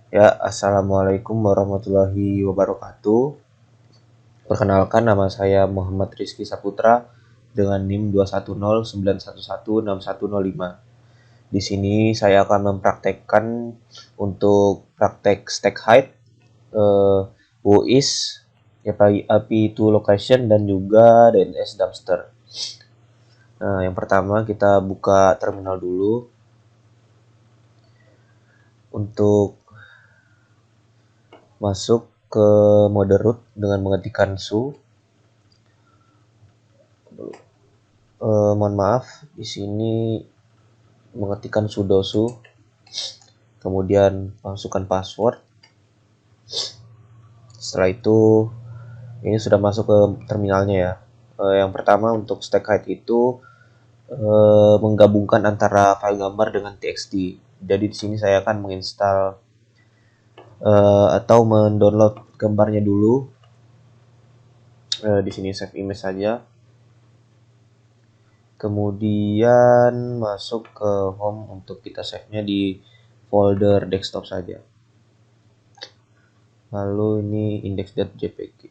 Ya, Assalamualaikum warahmatullahi wabarakatuh. Perkenalkan, nama saya Muhammad Rizky Saputra dengan NIM 21091116105. Di sini saya akan mempraktekkan untuk praktek stack height, WOIS, API to location, dan juga DNS dumpster. Nah, yang pertama kita buka terminal dulu. Untuk masuk ke mode root dengan mengetikkan su. Mohon maaf, di sini mengetikkan sudo su, kemudian masukkan password. Setelah itu ini sudah masuk ke terminalnya ya. Yang pertama untuk stack height itu menggabungkan antara file gambar dengan txt. Jadi di sini saya akan menginstal atau mendownload gambarnya dulu. Di sini save image saja. Kemudian masuk ke home untuk kita save-nya di folder desktop saja. Lalu ini index.jpg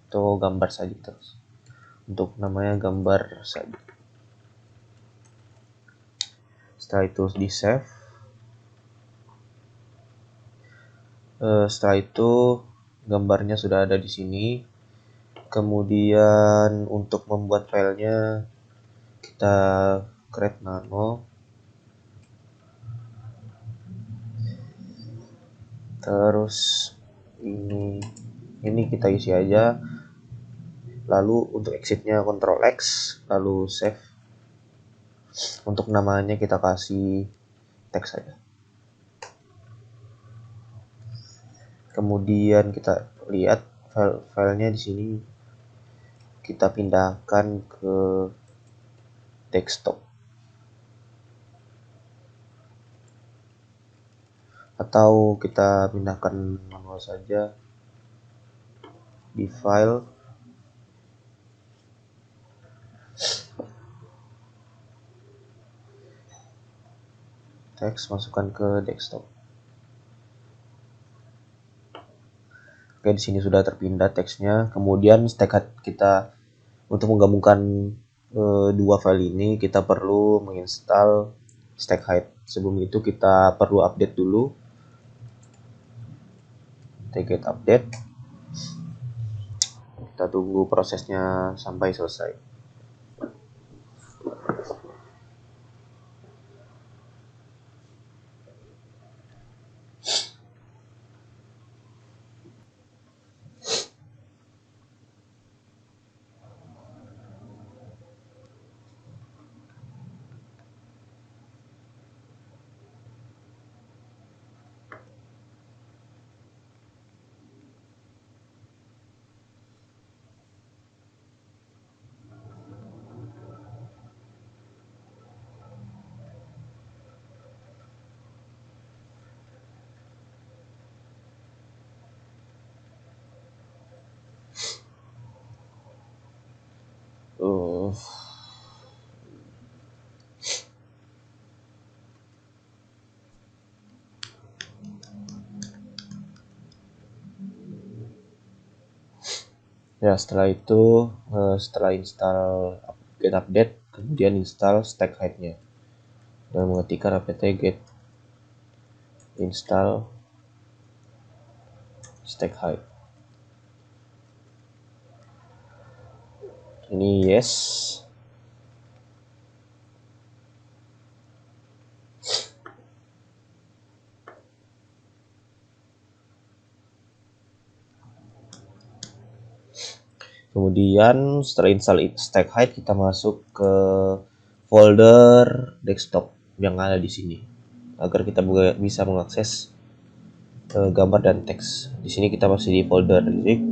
atau gambar saja terus. Untuk namanya gambar saja. Setelah itu di save. Setelah itu gambarnya sudah ada di sini. Kemudian untuk membuat filenya kita create nano. Terus ini kita isi aja. Lalu untuk exitnya Ctrl X, lalu save. Untuk namanya kita kasih teks saja. Kemudian kita lihat filenya di sini kita pindahkan ke desktop. Atau kita pindahkan manual saja di file. Teks masukkan ke desktop. Oke, di sini sudah terpindah teksnya. Kemudian stack height kita untuk menggabungkan dua file ini kita perlu menginstal stack height. Sebelum itu kita perlu update dulu. Get update. Kita tunggu prosesnya sampai selesai. Ya, setelah itu setelah install get update, kemudian install stack height-nya dan mengetikkan apt get install stack height. Ini yes. Kemudian setelah install stack height kita masuk ke folder desktop yang ada di sini agar kita bisa mengakses gambar dan teks. Di sini kita masih di folder rig.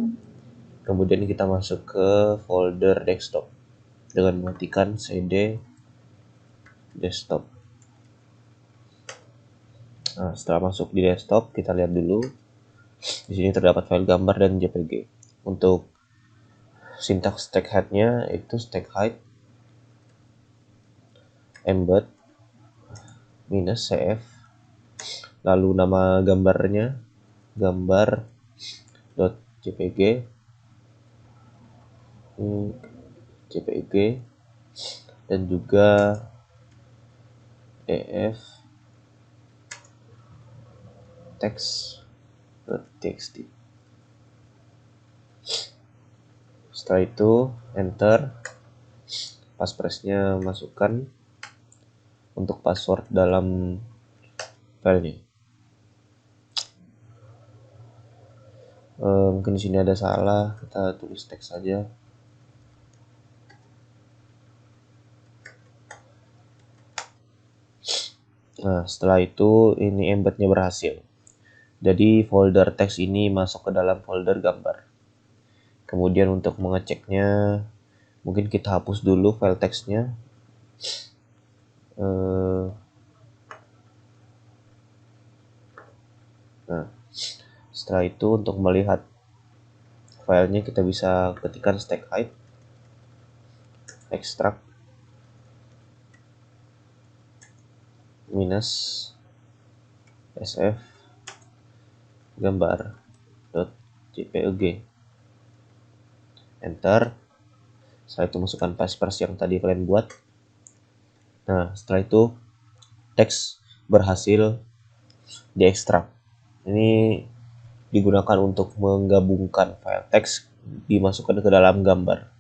Kemudian kita masuk ke folder desktop dengan mematikan cd desktop. Nah, setelah masuk di desktop kita lihat dulu. Di sini terdapat file gambar dan JPG. Untuk sintaks stack height-nya itu stack height embed minus cf lalu nama gambarnya gambar.jpg, jpeg, dan juga ef text.txt. Setelah itu enter, passpressnya masukkan untuk password dalam filenya. Mungkin di sini ada salah, kita tulis teks saja. Nah, setelah itu ini embednya berhasil. Jadi folder teks ini masuk ke dalam folder gambar. Kemudian untuk mengeceknya, mungkin kita hapus dulu file teksnya. Nah, setelah itu untuk melihat filenya kita bisa ketikkan stack height, extract minus sf gambar.jpeg, enter. Setelah itu masukkan password yang tadi kalian buat. Nah, setelah itu teks berhasil diekstrak. Ini digunakan untuk menggabungkan file teks, dimasukkan ke dalam gambar.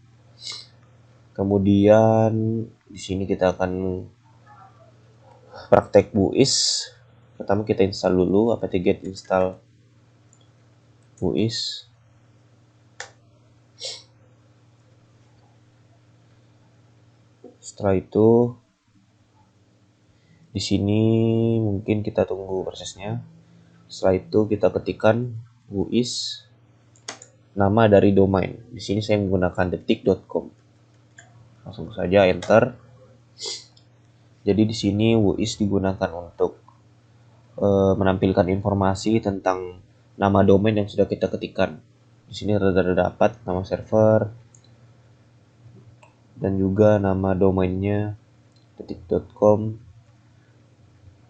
Kemudian di sini kita akan praktek buis. Pertama kita install dulu apt-get install buis. Setelah itu di sini mungkin kita tunggu prosesnya. Setelah itu kita ketikkan buis nama dari domain. Di sini saya menggunakan detik.com. Langsung saja enter. Jadi di sini buis digunakan untuk menampilkan informasi tentang nama domain yang sudah kita ketikkan. Di sini terdapat nama server dan juga nama domainnya detik.com,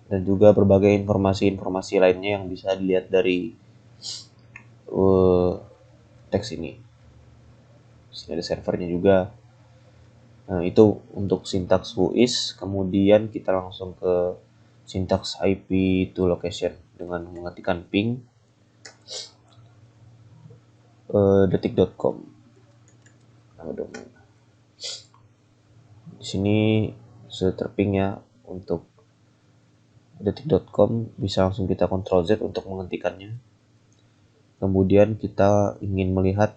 dan juga berbagai informasi-informasi lainnya yang bisa dilihat dari teks ini. Di sini ada servernya juga. Nah, itu untuk sintaks buis. Kemudian kita langsung ke sintaks IP to location dengan mengetikkan ping detik.com. Nama domain. Di sini terping ya untuk detik.com, bisa langsung kita Ctrl Z untuk menghentikannya. Kemudian kita ingin melihat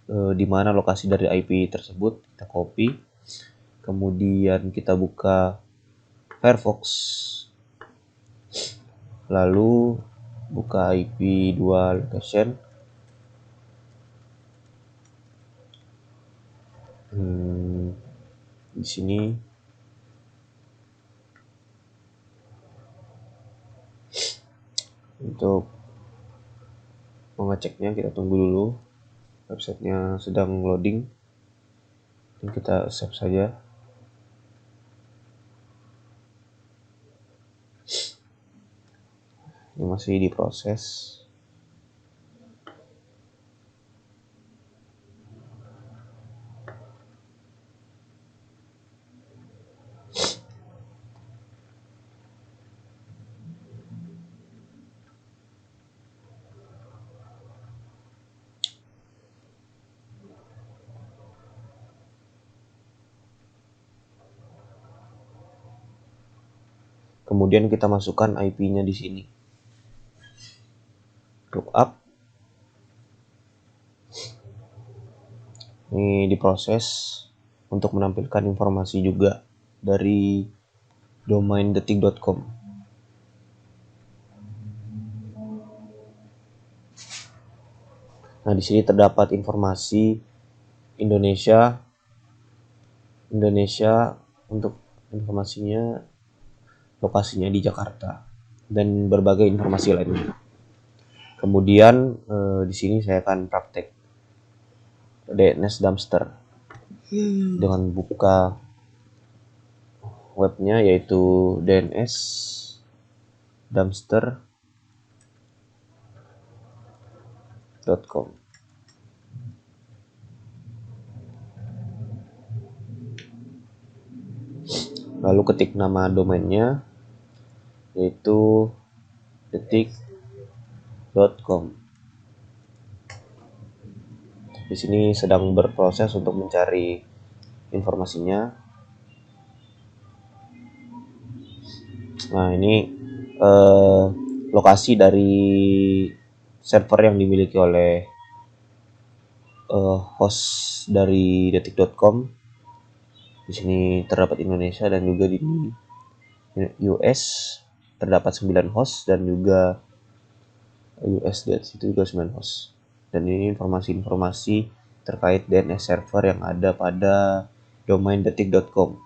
di mana lokasi dari IP tersebut, kita copy. Kemudian kita buka Firefox. Lalu buka IP 2 location. Di sini untuk mengeceknya kita tunggu dulu, websitenya sedang loading, dan kita save saja. Ini masih diproses. Kemudian kita masukkan IP-nya di sini. Lookup. Ini diproses untuk menampilkan informasi juga dari domain detik.com. Nah, di sini terdapat informasi Indonesia untuk informasinya, lokasinya di Jakarta, dan berbagai informasi lainnya. Kemudian di sini saya akan praktek DNS dumpster dengan buka webnya, yaitu DNS dumpster.com. Lalu ketik nama domainnya yaitu detik.com. Di sini sedang berproses untuk mencari informasinya. Nah, ini lokasi dari server yang dimiliki oleh host dari detik.com. Di sini terdapat Indonesia dan juga di US terdapat 9 host dan juga US di situ juga 9 host. Dan ini informasi-informasi terkait DNS server yang ada pada domain detik.com.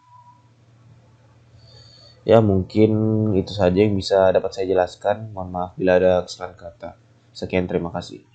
Ya, mungkin itu saja yang bisa dapat saya jelaskan. Mohon maaf bila ada kesalahan kata. Sekian, terima kasih.